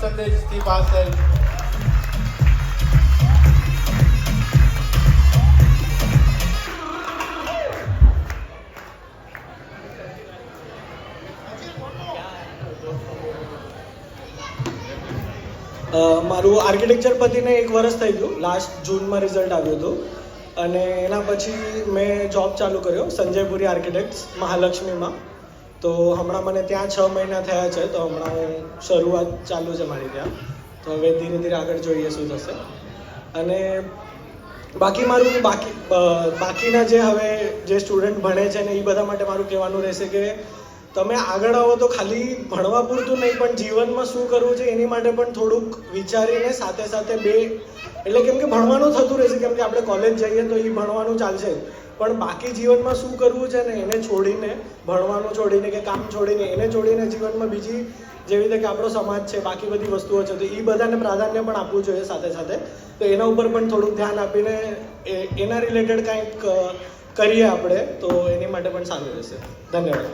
સંદેશથી pass થયેલ. મારું architecture પતીને 1 વર્ષ થઈ ગયું. લાસ્ટ જૂનમાં રિઝલ્ટ આવ્યું હતું અને એના પછી મેં જોબ ચાલુ કર્યો સંજયપુરી આર્કિટેક્ટ્સ મહાલક્ષ્મીમાં. તો હમણાં મને ત્યાં 6 મહિના થયા છે. તો હમણાં હું શરૂઆત ચાલુ છે મારી ત્યાં. તો હવે ધીરે ધીરે આગળ જોઈએ શું થશે. અને બાકીના જે હવે જે સ્ટુડન્ટ ભણે છે ને એ બધા માટે મારું કહેવાનું રહેશે કે તમે આગળ આવો તો ખાલી ભણવા પૂરતું નહીં પણ જીવનમાં શું કરવું છે એની માટે પણ થોડુંક વિચારીને સાથે સાથે એટલે કેમ કે ભણવાનું થતું રહેશે, કેમ કે આપણે કોલેજ જઈએ તો એ ભણવાનું ચાલશે, પણ બાકી જીવનમાં શું કરવું છે ને એને છોડીને, ભણવાનું છોડીને કે કામ છોડીને એને છોડીને જીવનમાં બીજી જેવી રીતે કે આપણો સમાજ છે, બાકી બધી વસ્તુઓ છે, તો એ બધાને પ્રાધાન્ય પણ આપવું જોઈએ સાથે સાથે. તો એના ઉપર પણ થોડુંક ધ્યાન આપીને એના રિલેટેડ કંઈક કરીએ આપણે તો એની માટે પણ સારું રહેશે. ધન્યવાદ.